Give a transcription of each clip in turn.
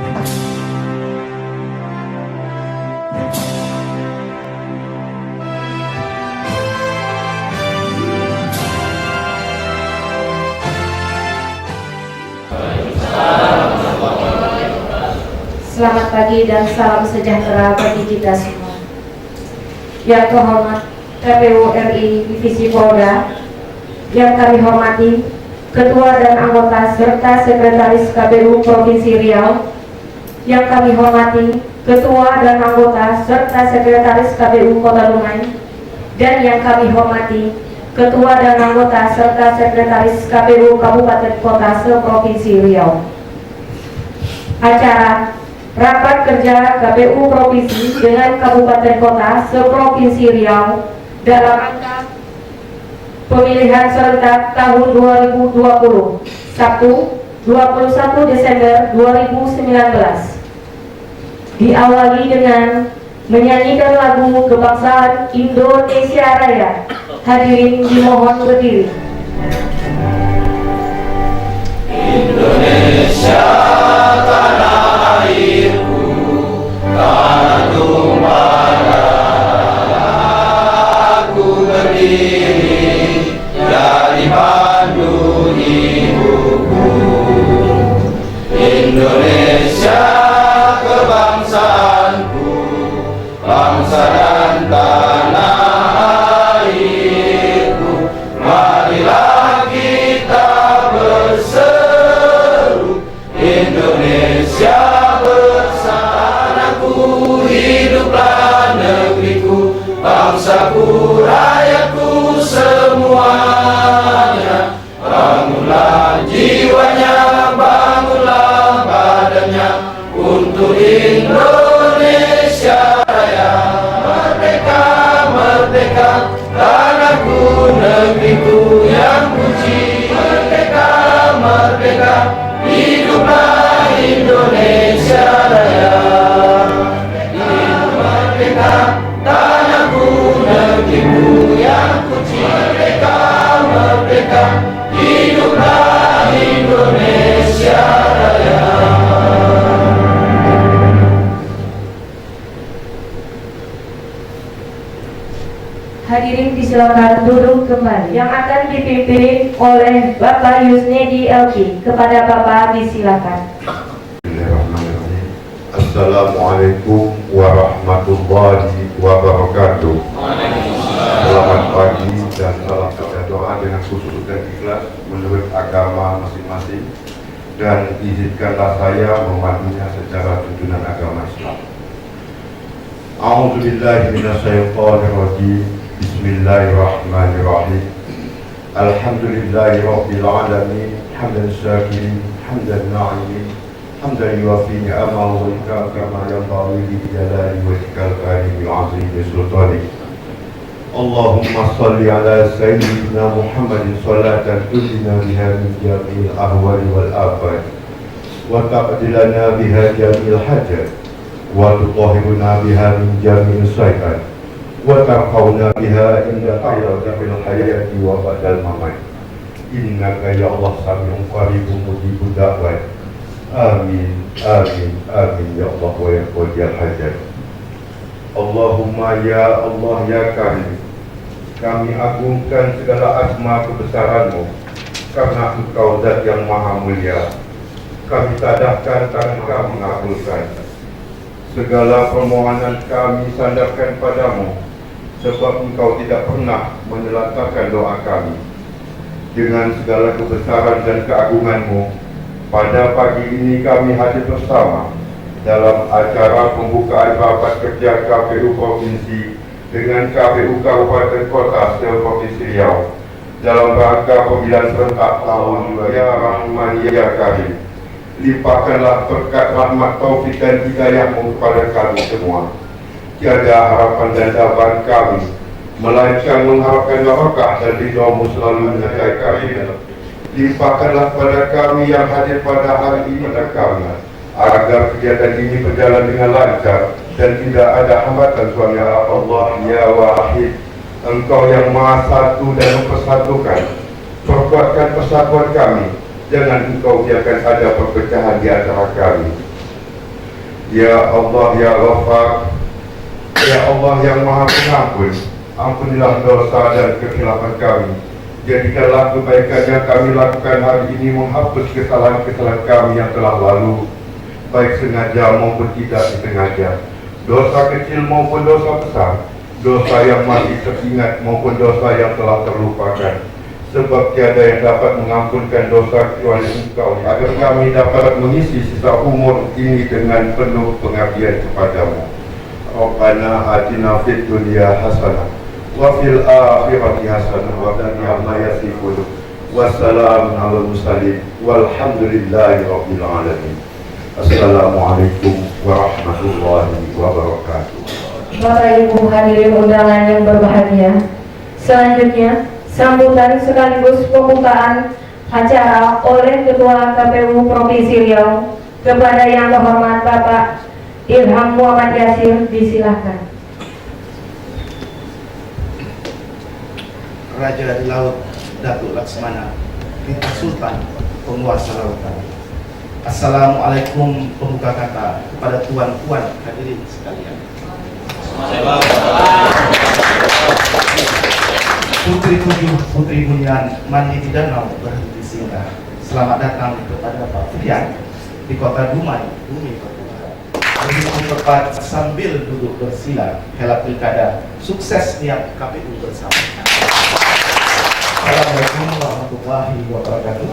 Selamat pagi dan salam sejahtera bagi kita semua. Yang terhormat KPU RI Divisi Polda, yang kami hormati Ketua dan anggota serta Sekretaris KPU Provinsi Riau, yang kami hormati Ketua dan anggota serta Sekretaris KPU Kota Dumai, dan yang kami hormati Ketua dan anggota serta Sekretaris KPU Kabupaten Kota se-Provinsi Riau. Acara Rapat Kerja KPU Provinsi dengan Kabupaten Kota se-Provinsi Riau dalam rangka pemilihan serentak tahun 2020, Sabtu 21 Desember 2019. Diawali dengan menyanyikan lagu kebangsaan Indonesia Raya. Hadirin dimohon berdiri. Indonesia tanah airku, tanah tumpah darahku berdiri dari pandu ibuku. Indonesia kebangsaanku, bangsa dan tanah airku. Marilah kita berseru, Indonesia bersamaku, hiduplah negeriku, bangsaku, rakyatku semuanya. Bangunlah jiwanya, bangunlah badannya untuk Indonesia Raya. Merdeka, merdeka, tanahku, negeriku yang puji. Merdeka, merdeka, hiduplah Indonesia Raya. Hidup merdeka, tanahku, negeriku yang puji. Merdeka, merdeka, hiduplah Indonesia Raya. Hadirin disilakan duduk kembali. Yang akan dipimpin oleh Bapak Yusnedi LK. Kepada Bapak disilakan. Bismillahirrahmanirrahim. Assalamualaikum warahmatullahi wabarakatuh. Selamat pagi dan salam sejahtera dengan khusus dan ikhlas menurut agama masing-masing, dan izinkanlah saya memandunya secara tuntunan agama Islam. A'udzubillahi minasyaitonirrajim. Bismillahirrahmanirrahim. Alhamdulillahi rabbil alamin, hamdan syakirin, hamdan na'imin, hamdan yuwafi ni'amahu wa ikram kama yanbaghi li jalali wajhikal karim wa 'azimi sultanik. Allahumma salli ala sayyidina Muhammadin salatan tullina biha min jami'il ahwali wal afat, wa taqdilana biha jami'il hajat, wa tutahhiruna biha min jami'il sayyi'at, wa tarfa'una biha inda hayrati fil hayati wa ba'dal mamat. Innaka ya Allah sami'un qaribun mujibud da'wat. Amin, amin, amin ya Allah wa ya qadiyal hajat. Allahumma ya Allah ya Karim, kami agungkan segala asma kebesaran-Mu, karena Engkau Zat yang maha mulia. Kami tadahkan tangan kami mengabulkan segala permohonan kami, sandarkan padamu, sebab Engkau tidak pernah menelantarkan doa kami. Dengan segala kebesaran dan keagungan-Mu, pada pagi ini kami hadir bersama dalam acara pembukaan rapat kerja KPU Provinsi dengan KPU Kabupaten Kota se-Provinsi Riau dalam rangka pemilihan serentak tahun 2020. Ya Rahman ya Karim, limpahkanlah berkat rahmat taufik dan hidayah-Mu kepada kami semua. Tiada harapan dan dambaan kami melainkan mengharapkan barakah dan ridha-Mu selalu menyertai kami. Limpahkanlah kepada kami yang hadir pada hari ini pada kami, agar kegiatan ini berjalan dengan lancar dan tidak ada hambatan. Tuhan ya Allah ya Wahid, Engkau yang maha satu dan mempersatukan, perkuatkan persatuan kami, jangan Engkau biarkan ada perpecahan di antara kami. Ya Allah ya Ghaffar, ya Allah yang Maha Pengampun, ampunilah dosa dan kesilapan kami. Jadikanlah kebaikan yang kami lakukan hari ini menghapus kesalahan-kesalahan kami yang telah lalu, baik sengaja maupun tidak disengaja, dosa kecil maupun dosa besar, dosa yang masih teringat maupun dosa yang telah terlupakan. Sebab tiada yang dapat mengampunkan dosa kecuali Engkau, agar kami dapat mengisi sisa umur ini dengan penuh pengabdian kepadamu. Rabbana atina fid dunya hasanah wa fil akhirati hasanah wa qina adzaban nar. Wassalamu ala mursalin walhamdulillahi rabbil alamin. Assalamualaikum warahmatullahi wabarakatuh. Bapak Ibu hadirin undangan yang berbahagia, selanjutnya sambutan sekaligus pembukaan acara oleh Ketua KPU Provinsi Riau kepada yang terhormat Bapak Ilham Muhammad Yasir, disilahkan. Raja dari Laut Datuk Laksmana Binti Sultan Penguasa Lautan. Assalamualaikum pembuka kata kepada tuan-tuan hadirin sekalian. Putri tujuh, putri bunyian, mandi di danau berhenti singgah. Selamat datang kepada Pak Frian di kota Dumai, bumi Papua. Berhitung tepat sambil duduk bersila, helat pilkada, sukses niat KPU bersama. Assalamualaikum warahmatullahi wabarakatuh.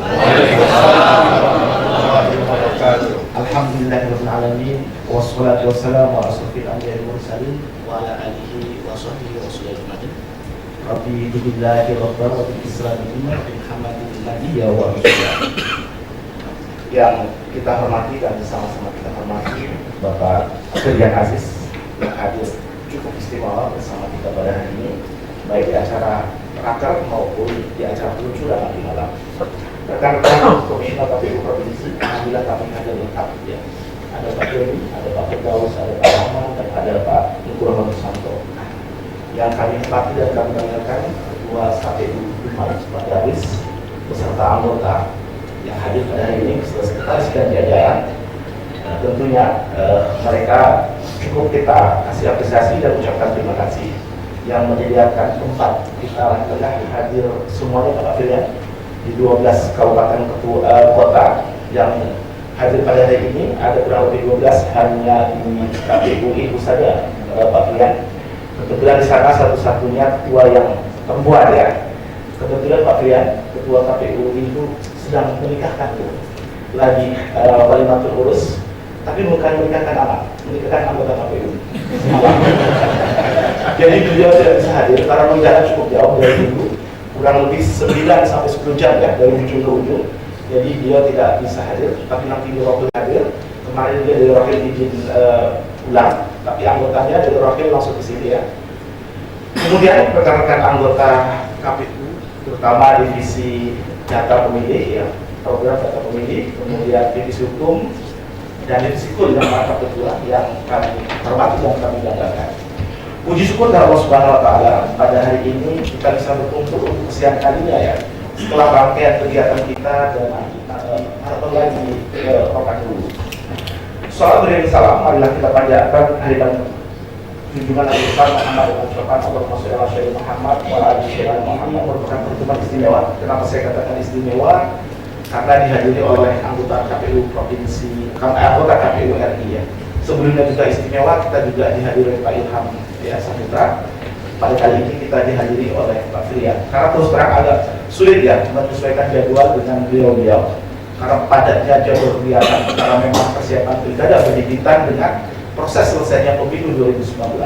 Alhamdulillahirabbil alamin wassalatu wassalamu ala asyrofil anbiya'i wal mursalin wa ala alihi wa sahbihi wa sallam. Rabbi billahi rabban wa bil islami dinan bil hamdin nabiyya wa rasulullah. Yang kita hormati dan sama-sama kita hormati Bapak Rian Aziz yang hadir cukup istimewa bersama kita pada hari ini, baik di acara raker maupun di acara peluncuran nanti malam. Rekan-rekan Komisi KPU Provinsi, alhamdulillah kami hadir lengkap ya. Ada Pak Joni, ada Pak Firdaus, ada Pak Rahman, dan ada Pak Nugroho Santo. Yang kami hormati dan kami banggakan Ketua KPU Dumai Pak Darwis beserta anggota yang hadir pada hari ini, sekretaris dan jajaran. Tentunya mereka cukup kita kasih apresiasi dan ucapkan terima kasih yang menyediakan tempat kita tengah hadir semuanya Pak Firdaus di 12 kabupaten kota yang hadir pada hari ini. Ada kurang lebih 12 hanya di KPU itu saja Pak Firdaus. Kebetulan di sana satu-satunya ketua yang perempuan ya. Kebetulan Pak Firdaus, ketua KPU itu sedang menikahkan lagi walimatul urus, tapi bukan menikahkan anak, menikahkan anggota KPU. Jadi beliau tidak bisa hadir karena menjalan cukup jauh dari dulu, kurang lebih 9 sampai 10 jam ya dari ujung ke ujung. Jadi beliau tidak bisa hadir, tapi nanti di waktu hadir. Kemarin dia dari wakil izin ulang, tapi anggotanya dari wakil langsung ke sini ya. Kemudian rekan-rekan anggota KPU, terutama divisi data pemilih ya, program data pemilih, kemudian divisi hukum dan divisi kul yang mantap ketua yang kami hormati dan kami banggakan. Puji syukur kepada Allah Subhanahu Wa Taala, pada hari ini kita bisa berkumpul untuk kesekian kalinya ya. Setelah rangkaian kegiatan kita dan harapan lagi ke Rokan dulu. Salam beriring salam, marilah kita panjatkan hari dan junjungan Nabi besar Muhammad dengan ucapan Allahumma sholli ala sayyidina Muhammad wa ala ali sayyidina Muhammad. Merupakan pertemuan istimewa. Kenapa saya katakan istimewa? Karena dihadiri oleh anggota KPU Provinsi, anggota KPU RI ya. Sebelumnya juga istimewa, kita juga dihadiri oleh Pak Ilham ya Saputra. Pada kali ini kita dihadiri oleh Pak Frian. Karena terus terang agak sulit ya menyesuaikan jadwal dengan beliau-beliau. Karena padatnya jadwal kegiatan, karena memang persiapan pilkada berhimpitan dengan proses selesainya pemilu 2019.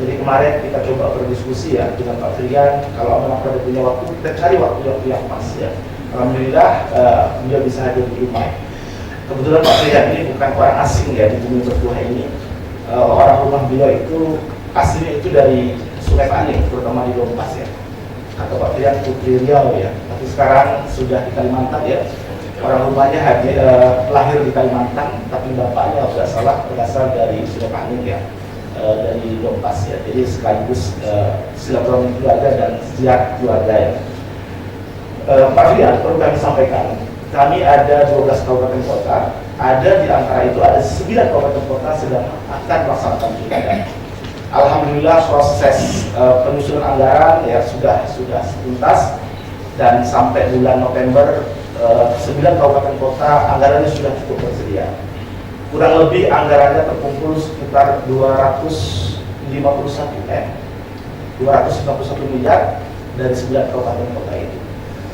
Jadi kemarin kita coba berdiskusi ya dengan Pak Frian, kalau memang pada punya waktu, kita cari waktu yang pas ya. Alhamdulillah beliau bisa hadir di Dumai. Kebetulan Pak Frian ini bukan orang asing ya di bumi bertuah ini. Orang rumah beliau itu aslinya itu dari Sungai Paning, terutama di Lompas ya. Kata Pak Frian putri Riau ya, tapi sekarang sudah di Kalimantan ya. Orang rumahnya lahir di Kalimantan, tapi bapaknya tidak salah berasal dari Sungai Paning ya, dari Lompas ya. Jadi sekaligus silaturahmi keluarga dan sejarah keluarga ya. Pak Frian, perlu kami sampaikan, kami ada 12 kabupaten kota, ada di antara itu ada 9 kabupaten kota sedang akan melaksanakan pilkada. Alhamdulillah proses penyusunan anggaran ya sudah tuntas, dan sampai bulan November 9 kabupaten kota anggarannya sudah cukup tersedia. Kurang lebih anggarannya terkumpul sekitar 251 miliar dari 9 kabupaten kota itu.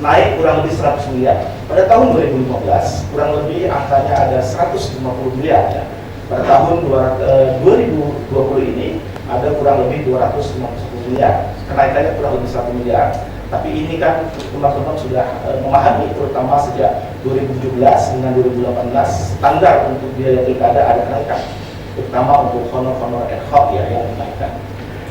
Naik kurang lebih 100 miliar. Pada tahun 2015 kurang lebih angkanya ada 150 miliar ya. Pada tahun 2020 ini ada kurang lebih 250 miliar. Kenaikannya kurang lebih 1 miliar. Tapi ini kan teman-teman sudah memahami, terutama sejak 2017 dengan 2018 standar untuk biaya pilkada ada kenaikan, terutama untuk honor-honor ad hoc ya yang dinaikkan.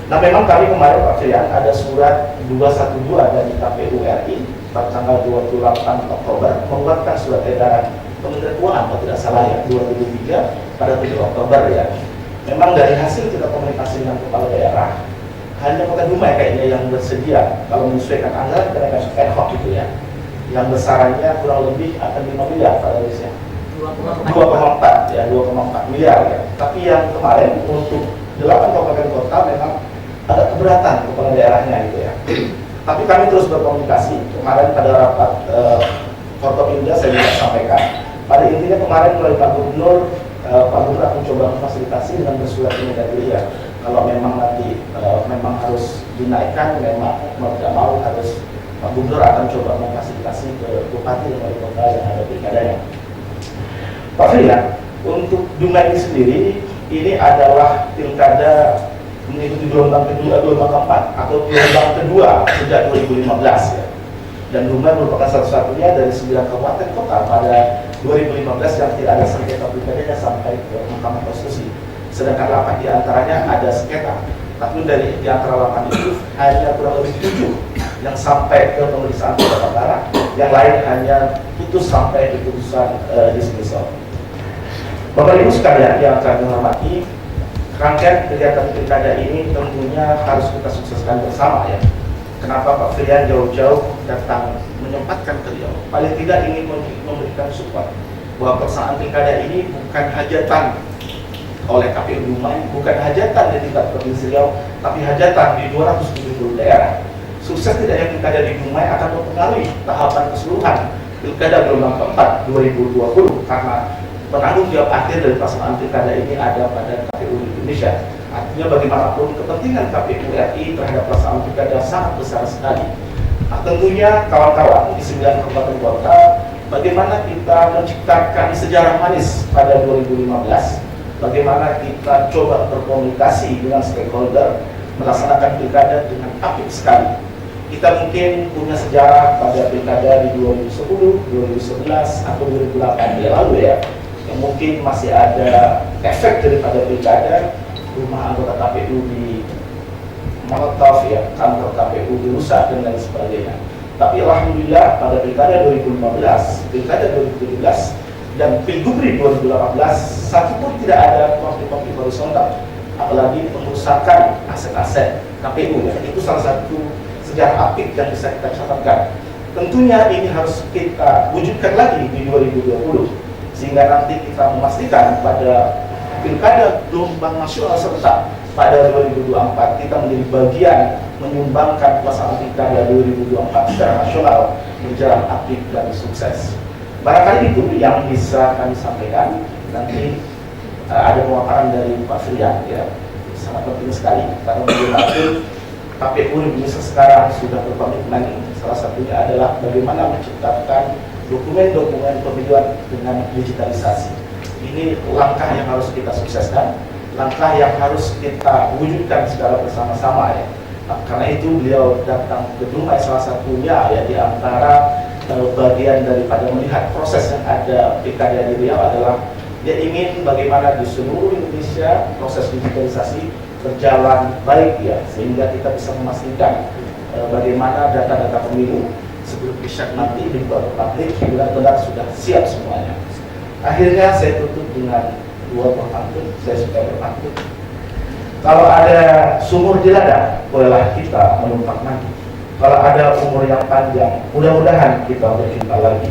Nah memang kami kemarin Pak Trian ada surat 212 dari KPU RI pada tanggal 28 Oktober mengeluarkan surat edaran Kementerian Keuangan kalau tidak salah ya 2023 pada 7 Oktober ya. Memang dari hasil kita komunikasi dengan kepala daerah, hanya Kota Dumai kayaknya yang bersedia kalau menyesuaikan anggaran kenaikan ad hoc gitu ya, yang besarannya kurang lebih akan 5 miliar Pak Daris ya, 2,4 ya, 2,4 miliar ya. Tapi yang kemarin untuk 8 kabupaten kota memang ada keberatan kepala daerahnya gitu ya. Tapi kami terus berkomunikasi. Kemarin pada rapat Forkopimda saya juga sampaikan, pada intinya kemarin melalui Pak Gubernur akan coba memfasilitasi dengan bersurat ini dari ya. Kalau memang nanti memang harus dinaikkan, memang mau tidak mau harus Pak Gubernur akan coba memfasilitasi ke bupati dan wali kota yang ada pilkadanya. Pak Firyan, untuk Dumai ini sendiri, ini adalah pilkada mengikuti gelombang kedua, gelombang keempat atau gelombang kedua sejak 2015 ya. Dan Dumai merupakan satu-satunya dari 9 kabupaten kota pada 2015 yang tidak ada sengketa pilkadanya sampai ke Mahkamah Konstitusi. Sedangkan 8 diantaranya ada sengketa. Tapi dari di antara 8 itu hanya kurang lebih 7 yang sampai ke pemeriksaan perkara, yang lain hanya putus sampai di putusan dismissal. Bapak Ibu sekalian yang kami hormati, rangkaian kegiatan pilkada ini tentunya harus kita sukseskan bersama ya. Kenapa Pak Firyan jauh-jauh datang menyempatkan beliau? Paling tidak ingin memberikan support bahwa pelaksanaan pilkada ini bukan hajatan oleh KPU Dumai, bukan hajatan di tingkat provinsi Riau, tapi hajatan di 270 daerah. Sukses tidaknya pilkada di Dumai akan mempengaruhi tahapan keseluruhan pilkada gelombang keempat 2020 karena penanggung jawab akhir dari pelaksanaan pilkada ini ada pada KPU Indonesia. Artinya bagaimanapun kepentingan KPU RI terhadap pelaksanaan pilkada sangat besar sekali. Nah, tentunya kawan-kawan di 9 kabupaten kota, bagaimana kita menciptakan sejarah manis pada 2015, bagaimana kita coba berkomunikasi dengan stakeholder, melaksanakan pilkada dengan apik sekali. Kita mungkin punya sejarah pada pilkada di 2010, 2011, atau 2008 yang lalu ya, yang mungkin masih ada efek daripada pilkada, rumah anggota KPU di Molotov ya, kantor KPU dirusak dan lain sebagainya. Tapi alhamdulillah pada pilkada 2015, pilkada 2017, dan Pilgubri 2018 satu pun tidak ada konflik-konflik horizontal, apalagi pengerusakan aset-aset KPU ya. Itu salah satu sejarah apik yang bisa kita catatkan. Tentunya ini harus kita wujudkan lagi di 2020 sehingga nanti kita memastikan pada pilkada gelombang nasional serta pada 2024 kita menjadi bagian menyumbangkan pelaksanaan pilkada 2024 secara nasional berjalan apik dan sukses. Barangkali itu yang bisa kami sampaikan. Nanti ada pemaparan dari Pak Firyan ya, sangat penting sekali karena bagaimanapun KPU Indonesia sekarang sudah berkomitmen, salah satunya adalah bagaimana menciptakan dokumen-dokumen pemiluan dengan digitalisasi. Ini langkah yang harus kita sukseskan, langkah yang harus kita wujudkan secara bersama-sama ya. Nah, karena itu beliau datang ke Dumai salah satunya ya di antara bagian daripada melihat proses yang ada pilkada di Riau adalah dia ingin bagaimana di seluruh Indonesia proses digitalisasi berjalan baik ya, sehingga kita bisa memastikan bagaimana data-data pemilu sebelum bisa nanti dibuat publik benar-benar sudah siap semuanya. Akhirnya saya tutup dengan dua pantun, saya suka berpantun. Kalau ada sumur di ladang, bolehlah kita menumpang mandi. Kalau ada umur yang panjang, mudah-mudahan kita berjumpa lagi.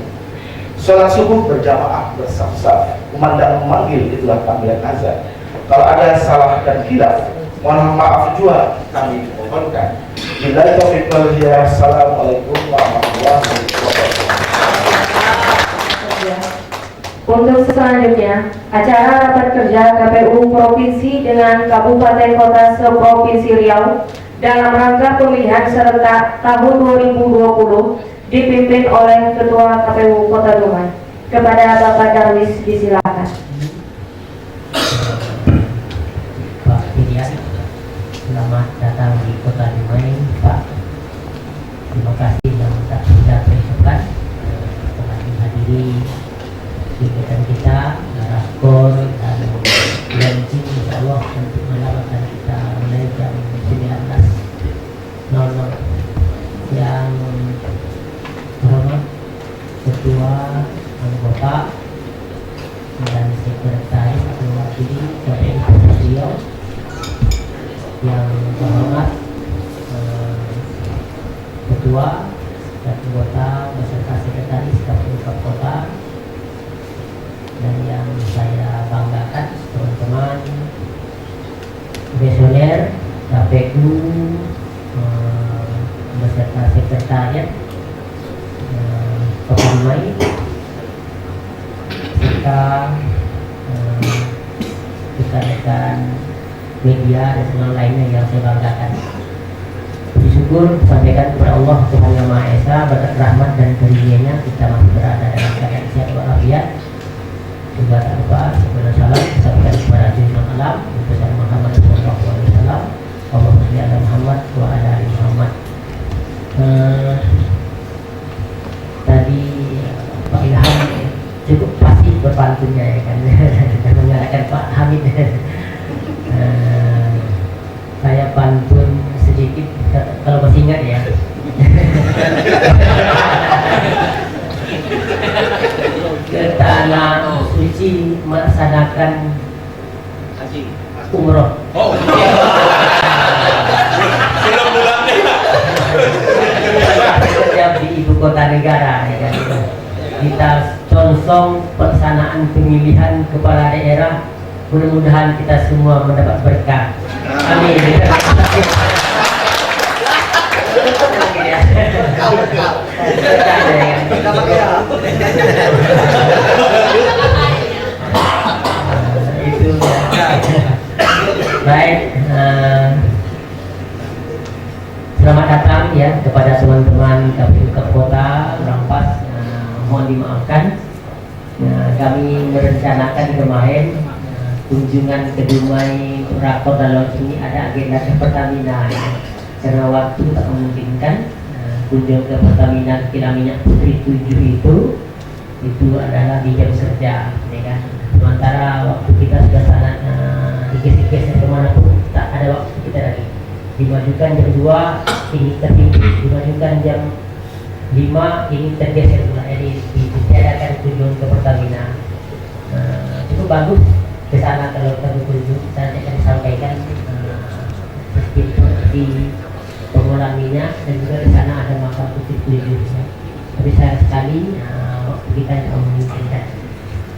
Sholat subuh berjamaah bersaf-saf, kumandang memanggil itulah panggilan azan. Kalau ada salah dan khilaf, mohon maaf juga kami mohonkan. Billahi taufiq wal hidayah. Assalamualaikum warahmatullahi wabarakatuh. Untuk selanjutnya, acara rapat kerja KPU Provinsi dengan Kabupaten Kota se-Provinsi Riau dalam rangka pemilihan serentak tahun 2020 dipimpin oleh Ketua KPU Kota Dumai. Kepada Bapak Darwis disilakan. Pak Pilihan, selamat datang di Kota Dumai, Pak. Terima kasih yang sudah berkenan telah menghadiri kegiatan kita, rakor dan launching insya Allah untuk melakukan kita mulai jam 19.00. Yang terhormat Ketua Anggota dan Sekretaris atau Wakili KPU Riau, yang terhormat Ketua dan Anggota beserta Sekretaris KPU Kota, dan yang saya banggakan teman-teman komisioner KPU beserta sekretariat Kota Dumai serta rekan-rekan media dan semua lainnya yang saya banggakan. Puji syukur sampaikan kepada Allah Tuhan Yang Maha Esa, berkat rahmat dan karunia-Nya kita masih berada dalam keadaan sehat walafiat. Juga tak lupa semoga salam sampaikan kepada Junjungan Alam Besar Muhammad Sallallahu Alaihi Wasallam. Allahumma shalli ala Muhammad wa ala ali Muhammad. Tadi Pak Ilham cukup pasti berpantunnya ya kan, dan mengarahkan Pak Hamid. Saya pantun sedikit kalau masih ingat ya. Ke tanah suci melaksanakan haji umroh. Oh. Setiap di ibu kota negara ya kan. Kita consong pelaksanaan pemilihan kepala daerah, mudah-mudahan kita semua mendapat berkah. Amin. Itu baik. Selamat datang ya kepada teman-teman KPU Kota Rampas. Mohon dimaafkan. Kami merencanakan kemarin kunjungan ke Dumai rakor dalam ini ada agenda ke Pertamina ya. Karena waktu tak memungkinkan. Kunjung ke Pertamina kilang minyak Putri 7 itu adalah di jam kerja ya kan. Sementara waktu kita sudah sangat dikes-dikes kemana pun tak ada waktu kita lagi. Dimajukan jam 2 ini tertinggi, dimajukan jam 5 ini tergeser pula, jadi ditiadakan kunjung ke Pertamina. Cukup bagus ke sana kalau kita berkunjung. Saya akan sampaikan seperti pengelola minyak dan juga di sana ada makam Putri 7 ya. Tapi sayang sekali waktu kita tidak memungkinkan.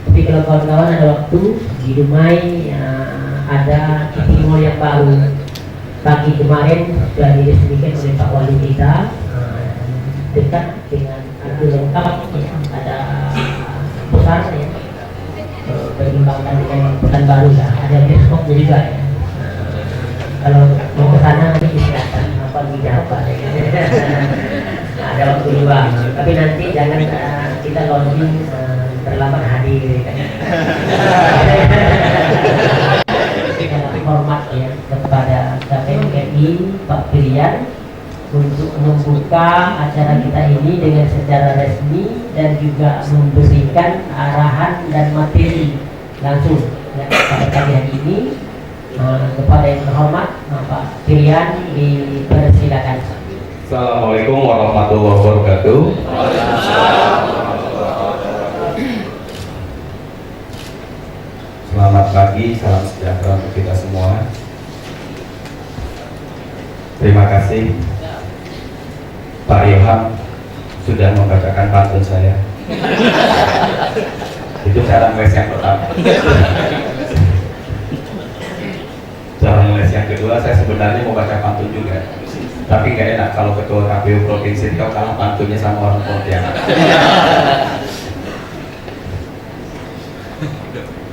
Tapi kalau kawan-kawan ada waktu di Dumai ada titik mall yang baru. Pagi kemarin sudah diresmikan oleh Pak Wali kita, dekat dengan ada lengkap ya, ada besar ya, berkembangkan dengan Pekanbaru lah, ada bioskop juga ya. Kalau mau ke sana nanti silakan apa tidak apa ya. Ada waktu luang, tapi nanti jangan kita launching terlambat hadir kan. Hormat ya kepada KPU RI Pak Pilihan untuk membuka acara kita ini dengan secara resmi dan juga memberikan arahan dan materi langsung ya, pada pagi hari ini. Kepada yang terhormat Pak Pilihan dipersilakan. Assalamualaikum warahmatullahi wabarakatuh. Selamat pagi, salam sejahtera untuk kita semua. Terima kasih Pak Ilham sudah membacakan pantun saya. Itu cara ngeles yang pertama. Cara ngeles yang kedua, saya sebenarnya mau baca pantun juga, tapi nggak enak kalau ketua KPU provinsi kau kalah pantunnya sama orang Pontianak.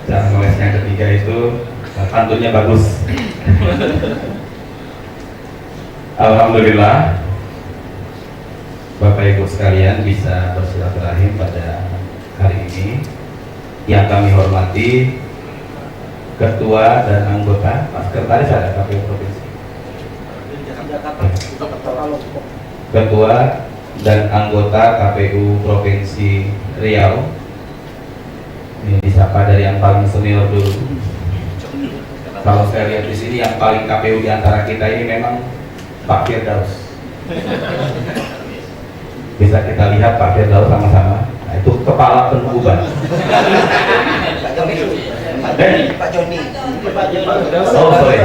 Cara ngeles yang ketiga itu pantunnya bagus. Alhamdulillah, Bapak Ibu sekalian bisa bersilaturahim pada hari ini. Yang kami hormati Ketua dan anggota, Sekretaris ada KPU Provinsi. Ketua dan anggota KPU Provinsi Riau. Ini disapa dari yang paling senior dulu. Kalau saya lihat di sini yang paling KPU di antara kita ini memang Pak Firdaus. Bisa kita lihat Pak Firdaus sama-sama. Nah, itu kepala penubuhan. Pak Joni. Oh, sorry.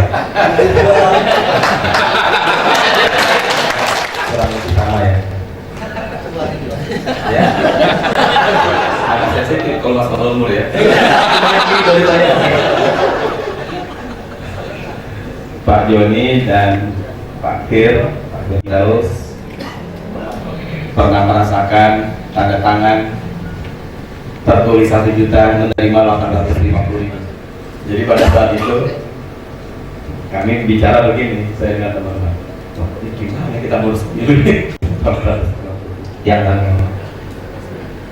Kurang lebih sama ya. Ya. Agak sensitif kalau masalah umur ya. Pak Joni dan Pak Fir, Pak Firdaus pernah merasakan tanda tangan tertulis 1 juta menerima 850.000. Jadi pada saat itu kami bicara begini, saya dengan teman-teman, oh, ini gimana kita ngurus ini?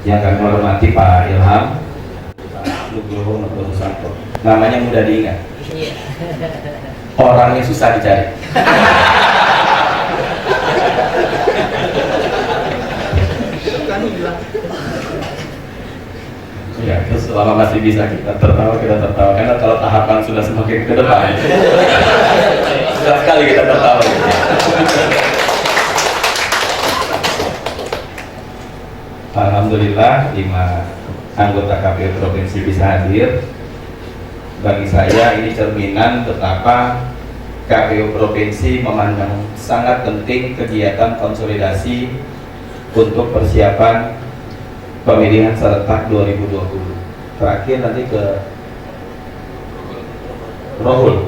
yang kami hormati Pak Ilham, Pak Nugroho, Pak Susanto, namanya mudah diingat, orangnya susah dicari. Ya, terus selama masih bisa kita tertawa, karena kalau tahapan sudah semakin ke depan susah sekali kita tertawa. Alhamdulillah 5 anggota KPU Provinsi bisa hadir. Bagi saya ini cerminan betapa KPU Provinsi memandang sangat penting kegiatan konsolidasi untuk persiapan pemilihan serentak 2020. Terakhir nanti ke Rohul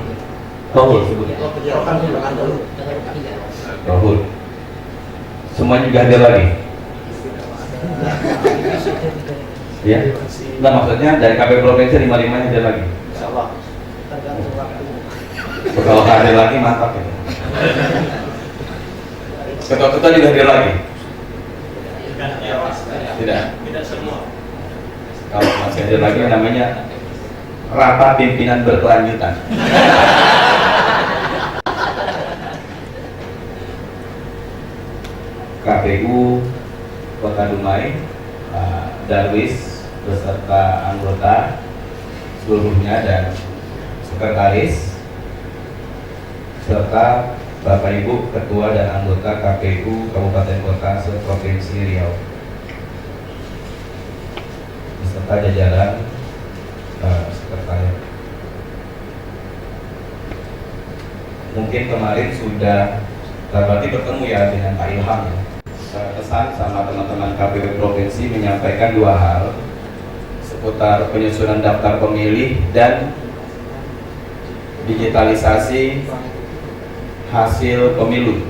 sebutnya. Rohul. Semua juga hadir lagi. Ya. Nah, maksudnya dari KPU Provinsi 5-5 hadir lagi. Insyaallah. Kalau hadir lagi mantap ya. Ketua-ketua juga hadir lagi. Tidak semua. Kalau masih ada lagi namanya rapat pimpinan berkelanjutan. KPU Kota Dumai, Pak Darwis beserta anggota seluruhnya dan sekretaris serta Bapak Ibu Ketua dan anggota KPU Kabupaten Kota se-Provinsi Riau beserta jajaran sekretariat. Mungkin kemarin sudah berarti bertemu ya dengan Pak Ilham ya. Pesan sama teman-teman KPU Provinsi menyampaikan 2 hal seputar penyusunan daftar pemilih dan digitalisasi hasil pemilu.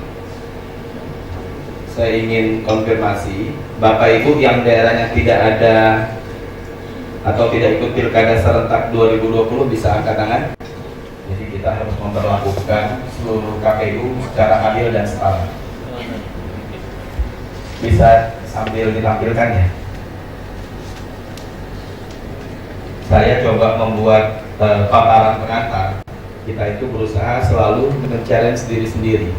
Saya ingin konfirmasi, Bapak Ibu yang daerahnya tidak ada atau tidak ikut pilkada serentak 2020 bisa angkat tangan. Jadi kita harus memperlakukan seluruh KPU secara adil dan setara. Bisa sambil ditampilkan ya. Saya coba membuat paparan pengantar. Kita itu berusaha selalu men-challenge diri sendiri.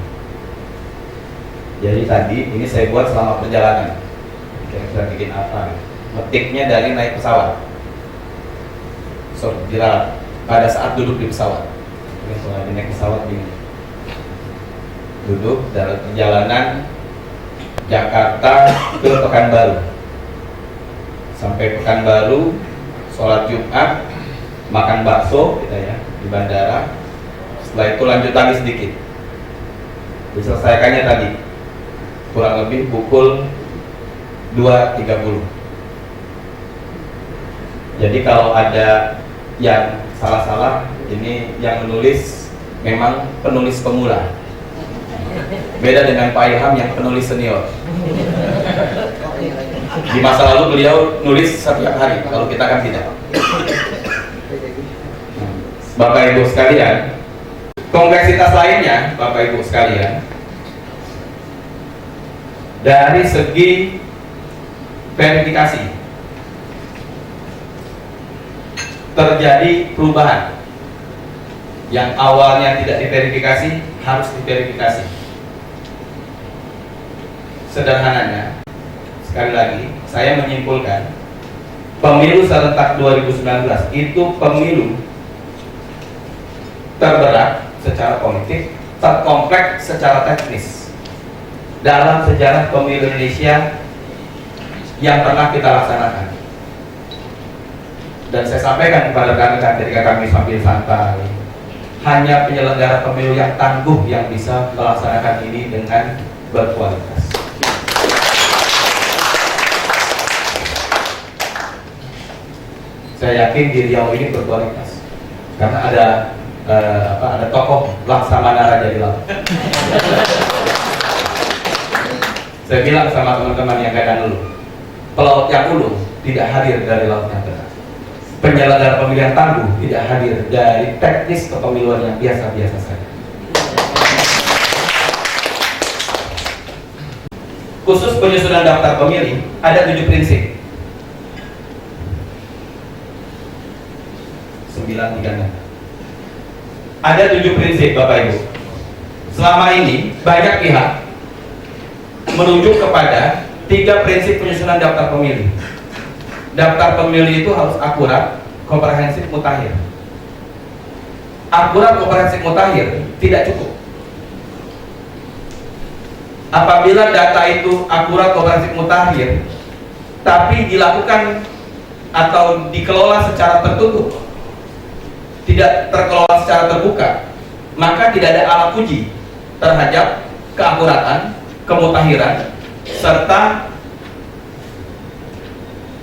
Jadi tadi ini saya buat selama perjalanan. Kira-kira bikin apa? Metiknya dari naik pesawat. Diralat pada saat duduk di pesawat. Ini soal naik pesawat ini. Duduk dalam perjalanan Jakarta ke Pekanbaru. Sampai Pekanbaru, sholat Jumat, makan bakso kita ya di bandara. Setelah itu lanjut lagi sedikit. Diselesaikannya tadi kurang lebih pukul 2.30. Jadi kalau ada yang salah-salah, ini yang menulis memang penulis pemula. Beda dengan Pak Ilham yang penulis senior. Di masa lalu beliau nulis setiap hari, kalau kita kan tidak. Bapak Ibu sekalian, kompleksitas lainnya, Bapak Ibu sekalian, dari segi verifikasi terjadi perubahan. Yang awalnya tidak diverifikasi harus diverifikasi. Sederhananya, sekali lagi saya menyimpulkan, pemilu serentak 2019 itu pemilu terberat secara politik, terkompleks secara teknis dalam sejarah pemilu Indonesia yang pernah kita laksanakan. Dan saya sampaikan kepada rekan-rekan ketika kami sambil santai, hanya penyelenggara pemilu yang tangguh yang bisa melaksanakan ini dengan berkualitas. Saya yakin di Riau ini berkualitas karena ada tokoh Laksamana Raja di Laut. Saya bilang sama teman-teman yang kadang dulu, pelaut yang ulu tidak hadir dari laut yang tengah. Penyelenggara pemilu yang tangguh tidak hadir dari teknis kepemiluan yang biasa-biasa saja. Khusus penyusunan daftar pemilih ada 7 prinsip. 936. Ada 7 prinsip, Bapak Ibu. Selama ini banyak pihak merujuk kepada 3 prinsip penyusunan daftar pemilih. Daftar pemilih itu harus akurat, komprehensif, mutakhir. Akurat, komprehensif, mutakhir tidak cukup. Apabila data itu akurat, komprehensif, mutakhir, tapi dilakukan atau dikelola secara tertutup, tidak terkelola secara terbuka, maka tidak ada alat uji terhadap keakuratan, kemutakhiran, serta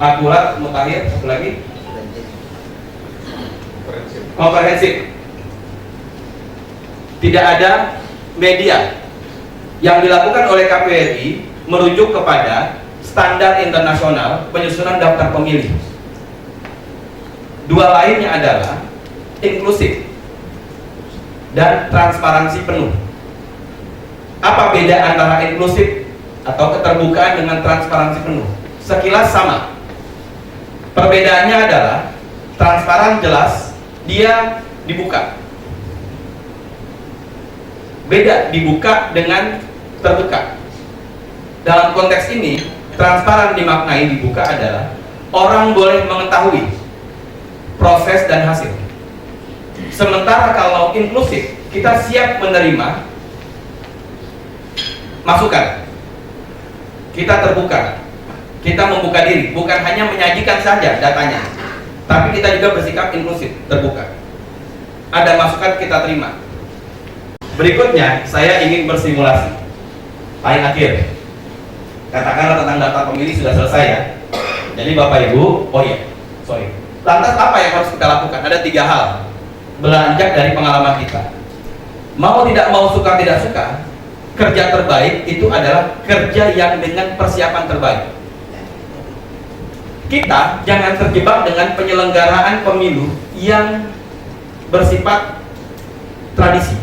akurat, mutakhir, satu lagi komprehensif. Tidak ada media. Yang dilakukan oleh KPRI merujuk kepada standar internasional penyusunan daftar pemilih. 2 lainnya adalah inklusif dan transparansi penuh. Apa beda antara inklusif atau keterbukaan dengan transparansi penuh? Sekilas sama. Perbedaannya adalah transparan jelas, dia dibuka. Beda dibuka dengan terbuka. Dalam konteks ini, transparan dimaknai dibuka adalah orang boleh mengetahui proses dan hasil. Sementara kalau inklusif, kita siap menerima masukan. Kita terbuka. Kita membuka diri, bukan hanya menyajikan saja datanya, tapi kita juga bersikap inklusif, terbuka. Ada masukan kita terima. Berikutnya, saya ingin bersimulasi. Paling akhir, katakanlah tentang data pemilih sudah selesai ya. Jadi Bapak Ibu, lantas apa yang harus kita lakukan? Ada 3 hal. Beranjak dari pengalaman kita. Mau tidak mau, suka tidak suka, kerja terbaik itu adalah kerja yang dengan persiapan terbaik. Kita jangan terjebak dengan penyelenggaraan pemilu yang bersifat tradisi.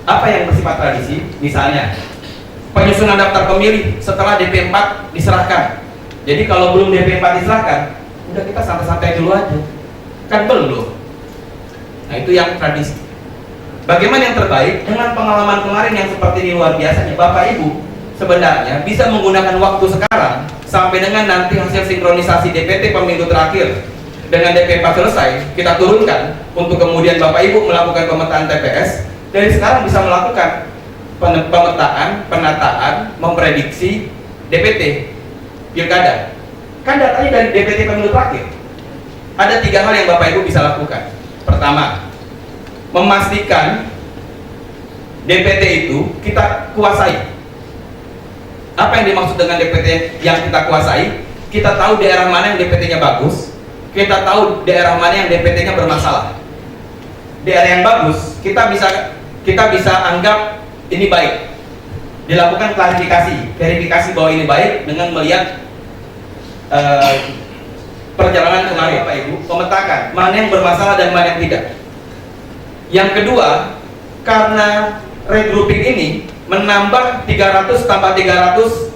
Apa yang bersifat tradisi? Misalnya, penyusunan daftar pemilih setelah DP4 diserahkan. Jadi kalau belum DP4 diserahkan, udah kita santai-santai dulu aja. Kan belum. Nah, itu yang tradisi. Bagaimana yang terbaik? Dengan pengalaman kemarin yang seperti ini luar biasanya, Bapak Ibu sebenarnya bisa menggunakan waktu sekarang sampai dengan nanti hasil sinkronisasi DPT pemilu terakhir dengan DP4 selesai, kita turunkan untuk kemudian Bapak Ibu melakukan pemetaan TPS. Dari sekarang bisa melakukan pemetaan, penataan, memprediksi DPT pilkada. Kan datanya dari DPT pemilu terakhir. Ada 3 hal yang Bapak Ibu bisa lakukan. Pertama, memastikan DPT itu kita kuasai. Apa yang dimaksud dengan DPT yang kita kuasai? Kita tahu daerah mana yang DPT-nya bagus, kita tahu daerah mana yang DPT-nya bermasalah. Daerah yang bagus, kita bisa anggap ini baik. Dilakukan verifikasi bahwa ini baik dengan melihat perjalanan kemarin Pak Ibu, pemetakan mana yang bermasalah dan mana yang tidak. Yang kedua, karena regrouping ini menambah 300 tambah 300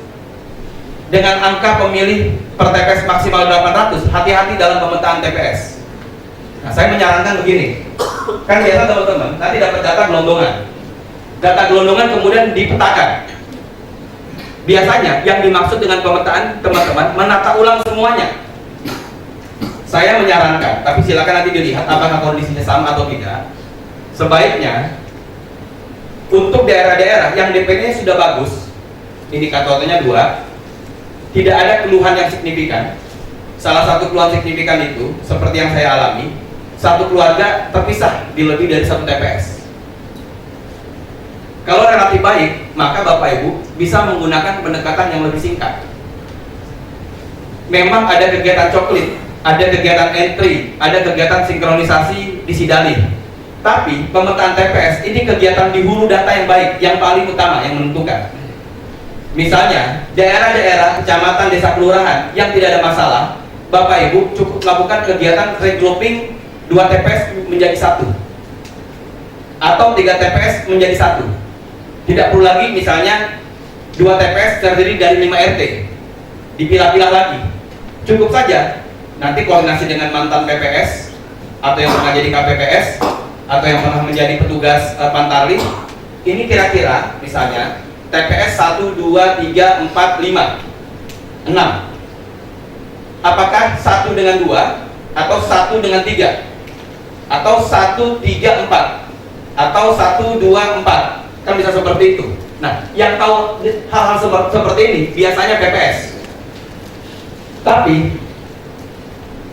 dengan angka pemilih per TPS maksimal 800, hati-hati dalam pemetaan TPS. Nah, saya menyarankan begini, kan biasa teman-teman nanti dapat data gelondongan. Data gelondongan kemudian dipetakan. Biasanya yang dimaksud dengan pemetaan teman-teman menata ulang semuanya. Saya menyarankan, tapi silakan nanti dilihat apakah kondisinya sama atau tidak. Sebaiknya untuk daerah-daerah yang DPT-nya sudah bagus, indikatornya 2, tidak ada keluhan yang signifikan. Salah satu keluhan signifikan itu seperti yang saya alami, satu keluarga terpisah di lebih dari 1 TPS. Kalau relatif baik, maka Bapak Ibu bisa menggunakan pendekatan yang lebih singkat. Memang ada kegiatan coklit, ada kegiatan entry, ada kegiatan sinkronisasi di Sidalih. Tapi pemetaan TPS ini kegiatan di hulu data yang baik, yang paling utama, yang menentukan. Misalnya, daerah-daerah, kecamatan, desa, kelurahan yang tidak ada masalah, Bapak Ibu cukup melakukan kegiatan regrouping 2 TPS menjadi 1 atau 3 TPS menjadi 1. Tidak perlu lagi misalnya 2 TPS terdiri dari 5 RT dipilah-pilah lagi. Cukup saja nanti koordinasi dengan mantan PPS atau yang pernah jadi KPPS atau yang pernah menjadi petugas Pantarlih. Ini kira-kira misalnya TPS 1, 2, 3, 4, 5, 6. Apakah 1 dengan 2 atau 1 dengan 3 atau 1, 3, 4 atau 1, 2, 4, kan bisa seperti itu. Nah, yang tahu hal-hal seperti ini biasanya PPS. Tapi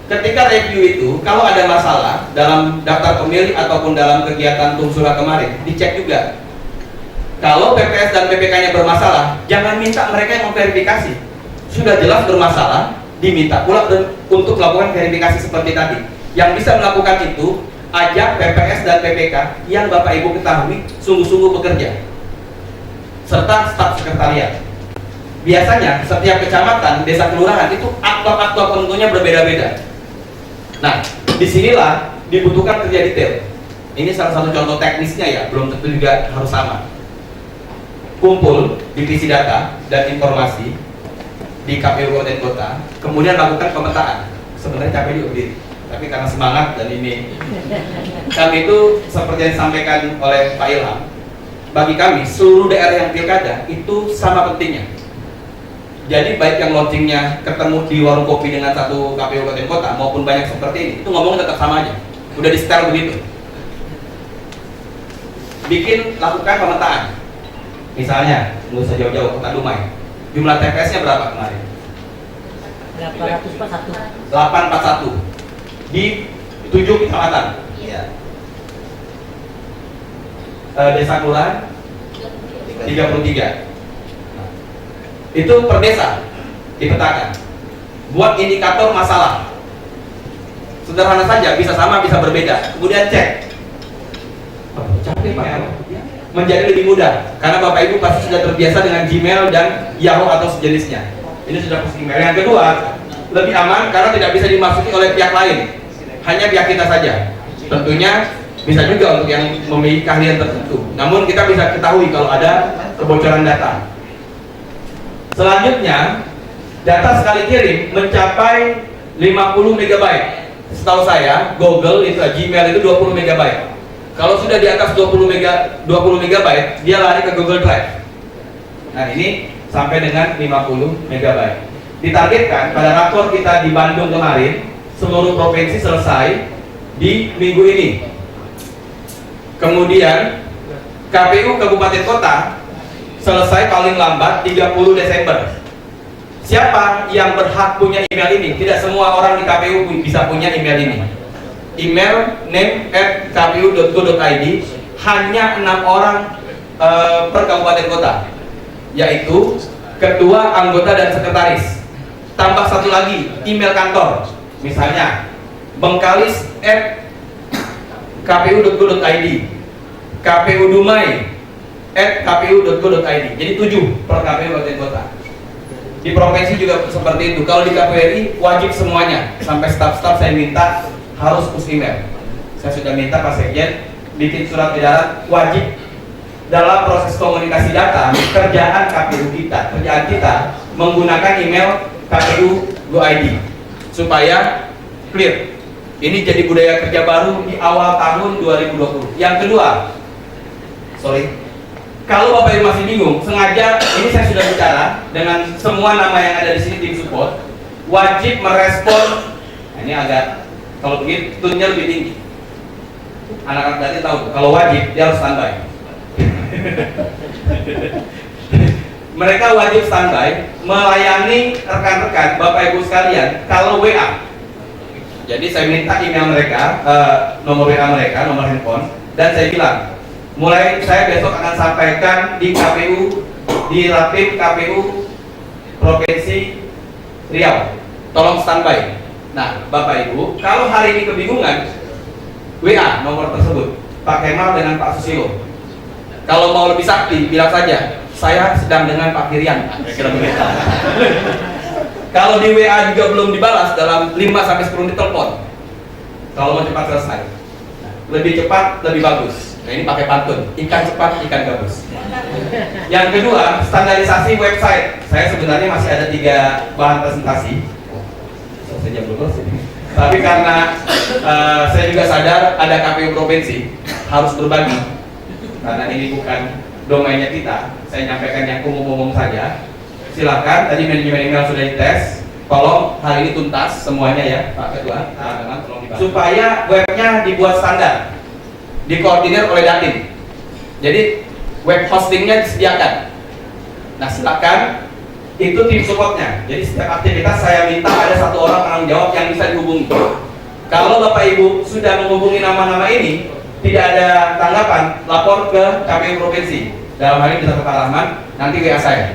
ketika review itu, kalau ada masalah dalam daftar pemilih ataupun dalam kegiatan tungsura kemarin, dicek juga. Kalau PPS dan PPK-nya bermasalah, jangan minta mereka yang memverifikasi. Sudah jelas bermasalah, diminta pula untuk melakukan verifikasi seperti tadi. Yang bisa melakukan itu, ajak PPS dan PPK yang Bapak Ibu ketahui sungguh-sungguh bekerja, serta staf sekretariat. Biasanya setiap kecamatan, desa, kelurahan itu aktor-aktor tentunya berbeda-beda. Nah, disinilah dibutuhkan kerja detail. Ini salah satu contoh teknisnya ya, belum tentu juga harus sama. Kumpul divisi data dan informasi di KPU Kabupaten Kota, kemudian lakukan pemetaan. Sebenarnya capek juga berdiri, tapi karena semangat dan ini kami itu seperti yang disampaikan oleh Pak Ilham, bagi kami seluruh daerah yang pilkada itu sama pentingnya. Jadi baik yang launchingnya ketemu di warung kopi dengan satu KPU Kabupaten Kota maupun banyak seperti ini, itu ngomongnya tetap sama aja, udah di setel begitu. Bikin, lakukan pemetaan. Misalnya, nggak usah jauh-jauh, Kota Dumai, jumlah TPS-nya berapa kemarin? 841 di 7 kecamatan. Iya. Desa kelurahan 33. Itu per desa dipetakan. Buat indikator masalah. Sederhana saja, bisa sama, bisa berbeda. Kemudian cek. Capek Pak. Menjadi lebih mudah karena Bapak Ibu pasti sudah terbiasa dengan Gmail dan Yahoo atau sejenisnya. Ini sudah posisi email. Yang kedua, lebih aman karena tidak bisa dimasuki oleh pihak lain, hanya pihak kita saja. Tentunya bisa juga untuk yang memiliki keahlian tertentu. Namun kita bisa ketahui kalau ada kebocoran data. Selanjutnya, data sekali kirim mencapai 50 MB. Setahu saya, Google itu Gmail itu 20 MB. Kalau sudah di atas 20 MB, dia lari ke Google Drive. Nah, ini sampai dengan 50 MB. Ditargetkan pada rakor kita di Bandung kemarin, seluruh provinsi selesai di minggu ini. Kemudian KPU Kabupaten Kota selesai paling lambat 30 Desember. Siapa yang berhak punya email ini? Tidak semua orang di KPU bisa punya email ini. Email name@kpu.go.id hanya 6 orang per kabupaten kota, yaitu ketua, anggota, dan sekretaris. Tambah satu lagi, email kantor. Misalnya bengkalis@kpu.go.id, kpudumai@kpu.go.id. Jadi 7 per KPU kabupaten kota. Di provinsi juga seperti itu. Kalau di KPRI wajib semuanya, sampai staf-staf saya minta harus push email. Saya sudah minta Pak Sekjen bikin surat edaran wajib dalam proses komunikasi data kerjaan kita menggunakan email kpu.go.id supaya clear. Ini jadi budaya kerja baru di awal tahun 2020. Yang kedua, kalau Bapak Ibu masih bingung, sengaja ini saya sudah bicara dengan semua nama yang ada di sini tim support, wajib merespon. Nah, ini agak kalau begitu tunnya lebih tinggi. Anak-anak tadi tahu, kalau wajib dia harus standby. Mereka wajib standby melayani rekan-rekan Bapak Ibu sekalian kalau WA. Jadi saya minta email mereka, nomor WA mereka, nomor handphone, dan saya bilang, mulai saya besok akan sampaikan di KPU, di Rapim KPU Provinsi Riau. Tolong standby. Nah, Bapak Ibu, kalau hari ini kebingungan, WA nomor tersebut, Pak Kemal dengan Pak Susilo. Kalau mau lebih sakti, bilang saja, saya sedang dengan Pak Kirian. Kira-kira begitu. Kalau di WA juga belum dibalas, dalam 5-10 menit telepon. Kalau mau cepat selesai, lebih cepat lebih bagus. Nah, ini pakai pantun, ikan cepat ikan gabus. Yang kedua, standarisasi website. Saya sebenarnya masih ada 3 bahan presentasi. Saya jam dulu sini. Tapi karena saya juga sadar ada KPU provinsi harus berbagi. Karena ini bukan domainnya kita, saya nyampaikan yang umum-umum saja. Silakan, tadi manajemen email sudah dites. Tolong hari ini tuntas semuanya ya, Pak Ketua. Teman-teman tolong dibantu. Supaya webnya dibuat standar, dikoordinir oleh Datin. Jadi web hostingnya disediakan. Nah silakan, itu tim supportnya. Jadi setiap aktivitas saya minta ada 1 orang tanggung jawab yang bisa dihubungi. Kalau Bapak Ibu sudah menghubungi nama-nama ini, tidak ada tanggapan, lapor ke KPU provinsi. Dalam hal ini bisa ke Pak Rahman, nanti WA saya.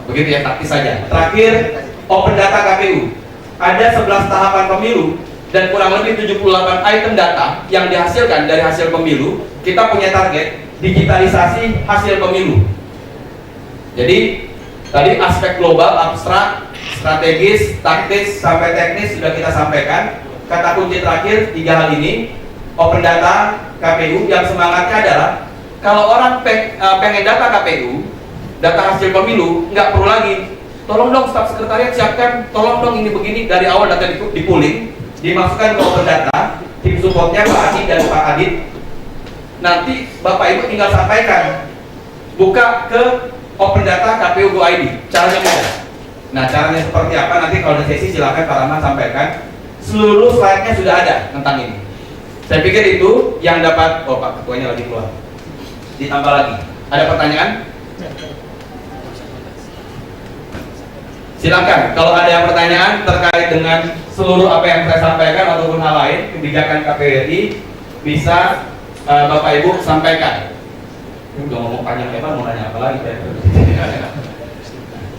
Begitu ya, taktis saja. Terakhir, open data KPU. Ada 11 tahapan pemilu dan kurang lebih 78 item data yang dihasilkan dari hasil pemilu. Kita punya target digitalisasi hasil pemilu. Jadi tadi aspek global, abstrak, strategis, taktis, sampai teknis sudah kita sampaikan. Kata kunci terakhir 3 hal ini. Open data KPU yang semangatnya adalah kalau orang pengen data KPU, data hasil pemilu, nggak perlu lagi. Tolong dong staf sekretariat siapkan, tolong dong ini begini, dari awal data dipooling, dimasukkan ke open data, tim supportnya Pak Adi dan Pak Adit. Nanti Bapak Ibu tinggal sampaikan, buka ke open data kpu.go.id. Caranya mudah. Nah, caranya seperti apa? Nanti kalau ada sesi silakan Pak Rahman sampaikan. Seluruh slide-nya sudah ada tentang ini. Saya pikir itu yang dapat. Oh, Pak Ketuanya lagi keluar. Ditambah lagi. Ada pertanyaan? Silakan. Kalau ada yang pertanyaan terkait dengan seluruh apa yang saya sampaikan ataupun hal lain kebijakan KPRI, bisa Bapak Ibu sampaikan. Ini udah ngomong panjang lebar, mau nanya apa lagi?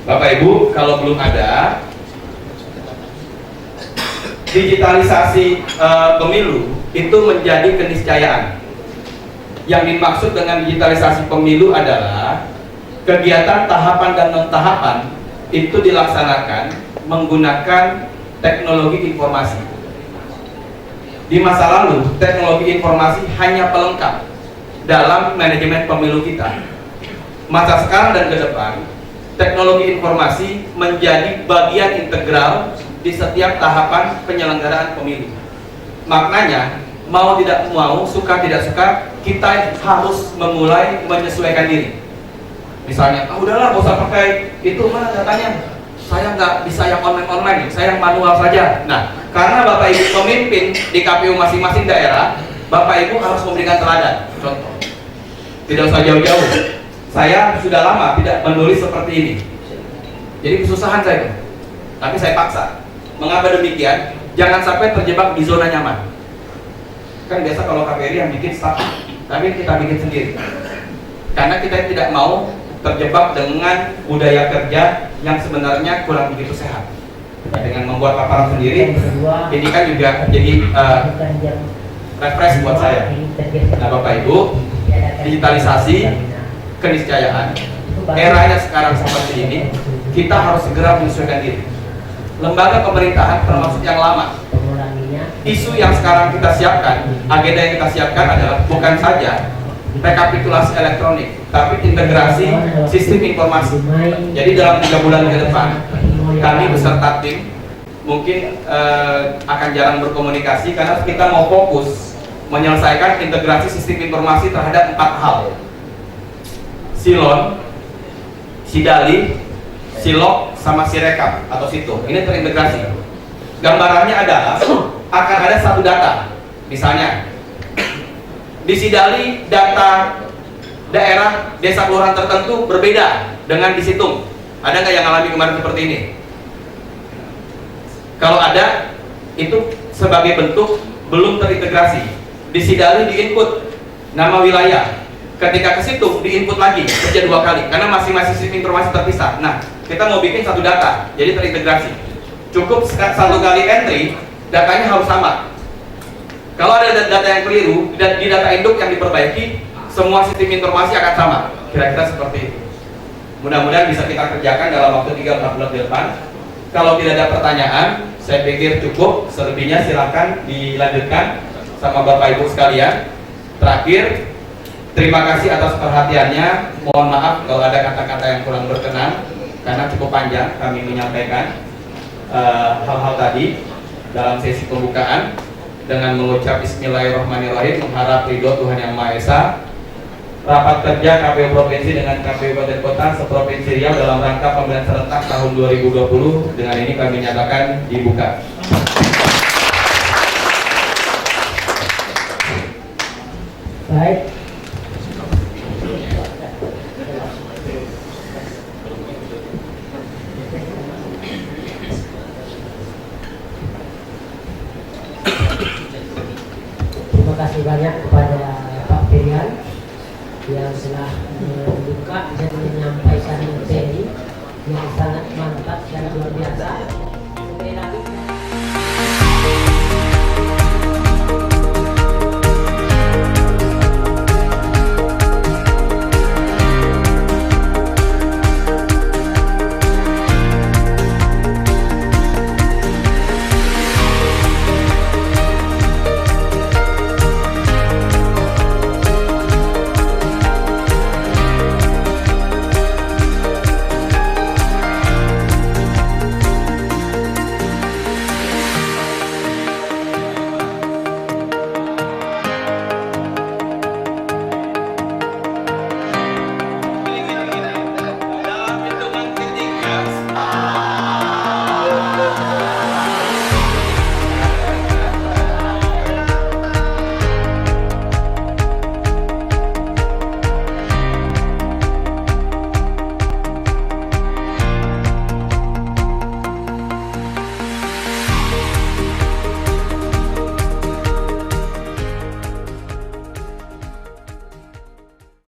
Bapak Ibu, kalau belum ada digitalisasi pemilu itu menjadi keniscayaan. Yang dimaksud dengan digitalisasi pemilu adalah kegiatan tahapan dan non tahapan itu dilaksanakan menggunakan teknologi informasi. Di masa lalu, teknologi informasi hanya pelengkap dalam manajemen pemilu kita. Masa sekarang dan ke depan, teknologi informasi menjadi bagian integral di setiap tahapan penyelenggaraan pemilu. Maknanya, mau tidak mau, suka tidak suka, kita harus memulai menyesuaikan diri. Misalnya, udahlah gak usah pakai itu, mana datanya? Saya nggak bisa yang online, saya yang manual saja. Nah, karena Bapak Ibu pemimpin di KPU masing-masing daerah, Bapak Ibu harus memberikan teladan. Contoh, tidak usah jauh-jauh. Saya sudah lama tidak menulis seperti ini. Jadi kesusahan saya, tapi saya paksa. Mengapa demikian? Jangan sampai terjebak di zona nyaman. Kan biasa kalau KPRI yang bikin staff, tapi kita bikin sendiri. Karena kita tidak mau terjebak dengan budaya kerja yang sebenarnya kurang begitu sehat. Nah, dengan membuat paparan sendiri, Yang kedua, ini kan juga jadi bukan jam refresh buat saya. Nah, Bapak Ibu, digitalisasi, keniscayaan, eranya sekarang seperti ini, kita harus segera menyesuaikan diri. Lembaga pemerintahan termasuk yang lama. Isu yang sekarang kita siapkan, agenda yang kita siapkan adalah bukan saja rekapitulasi elektronik, tapi integrasi sistem informasi. Jadi dalam 3 bulan ke depan, kami beserta tim mungkin akan jarang berkomunikasi karena kita mau fokus menyelesaikan integrasi sistem informasi terhadap 4 hal: Silon, Sidali, Silok, sama Sirekap atau Situ. Ini terintegrasi. Gambarannya adalah akan ada satu data. Misalnya di Sidali data daerah desa kelurahan tertentu berbeda dengan di Situng. Ada nggak yang alami kemarin seperti ini? Kalau ada, itu sebagai bentuk belum terintegrasi. Di Sidali diinput nama wilayah, ketika ke Situng diinput lagi kerja 2 kali karena masing-masing sistem informasi terpisah. Nah, kita mau bikin satu data, jadi terintegrasi. Cukup 1 kali entry, datanya harus sama. Kalau ada data yang keliru, di data induk yang diperbaiki, semua sistem informasi akan sama. Kira-kira seperti itu. Mudah-mudahan bisa kita kerjakan dalam waktu 3-4 bulan ke depan. Kalau tidak ada pertanyaan, saya pikir cukup. Selebihnya silakan dilanjutkan sama Bapak Ibu sekalian. Terakhir, terima kasih atas perhatiannya. Mohon maaf kalau ada kata-kata yang kurang berkenan, karena cukup panjang kami menyampaikan hal-hal tadi dalam sesi pembukaan dengan mengucap Bismillahirrahmanirrahim, mengharap ridho Tuhan Yang Maha Esa. Rapat kerja KPU Provinsi dengan KPU Kabupaten Kota seprovinsi Riau dalam rangka pemilihan serentak tahun 2020 dengan ini kami nyatakan dibuka. Baik. Terima kasih banyak kepada Pak Ferian yang telah membuka dan menyampaikan materi yang sangat mantap dan luar biasa.